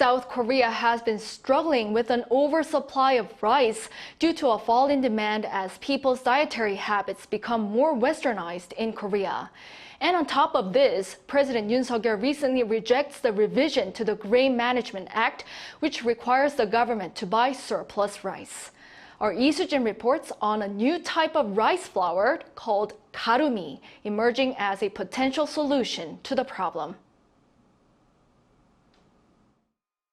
South Korea has been struggling with an oversupply of rice due to a fall in demand as people's dietary habits become more westernized in Korea. And on top of this, President Yoon Suk Yeol recently rejects the revision to the Grain Management Act, which requires the government to buy surplus rice. Our Lee Soo-jin reports on a new type of rice flour called Garumi, emerging as a potential solution to the problem.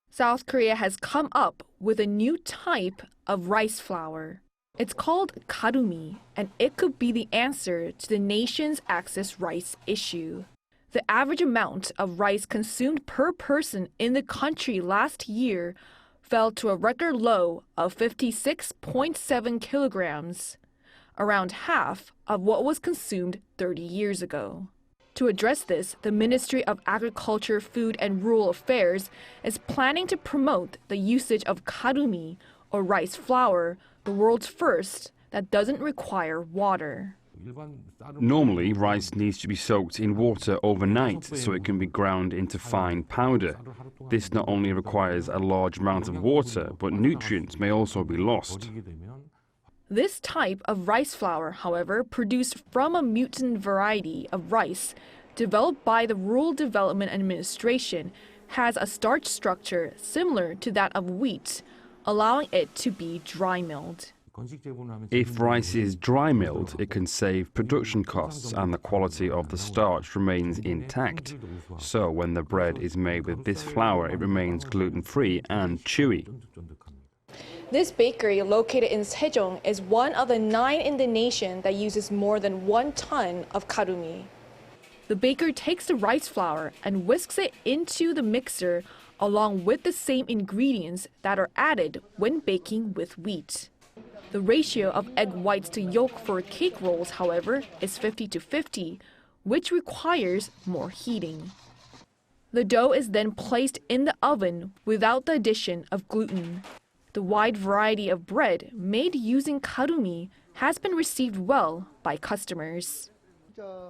South Korea has come up with a new type of rice flour. It's called Garumi, and it could be the answer to the nation's excess rice issue. The average amount of rice consumed per person in the country last year fell to a record low of 56.7 kilograms, around half of what was consumed 30 years ago. To address this, the Ministry of Agriculture, Food and Rural Affairs is planning to promote the usage of Garumi, or rice flour, the world's first that doesn't require water. Normally, rice needs to be soaked in water overnight so it can be ground into fine powder. This not only requires a large amount of water, but nutrients may also be lost. This type of rice flour, however, produced from a mutant variety of rice developed by the Rural Development Administration, has a starch structure similar to that of wheat, allowing it to be dry milled. If rice is dry milled, it can save production costs and the quality of the starch remains intact. So when the bread is made with this flour, it remains gluten-free and chewy. This bakery, located in Sejong, is one of the 9 in the nation that uses more than 1 ton of Garumi. The baker takes the rice flour and whisks it into the mixer along with the same ingredients that are added when baking with wheat. The ratio of egg whites to yolk for cake rolls, however, is 50-50, which requires more heating. The dough is then placed in the oven without the addition of gluten. The wide variety of bread made using Garumi has been received well by customers.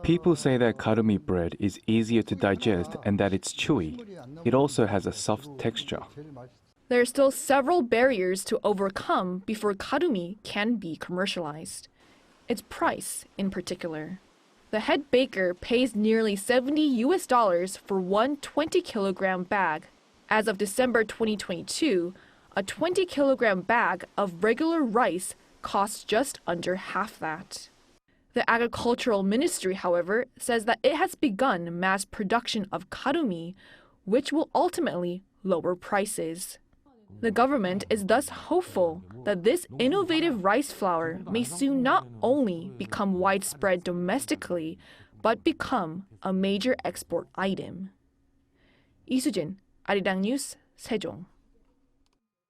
People say that Garumi bread is easier to digest and that it's chewy. It also has a soft texture. There are still several barriers to overcome before Garumi can be commercialized. Its price, in particular. The head baker pays nearly $70 for one 20-kilogram bag. As of December 2022, a 20-kilogram bag of regular rice costs just under half that. The Agricultural Ministry, however, says that it has begun mass production of Garumi, which will ultimately lower prices. The government is thus hopeful that this innovative rice flour may soon not only become widespread domestically, but become a major export item. Lee Soo-jin, 아리랑뉴스, 세종.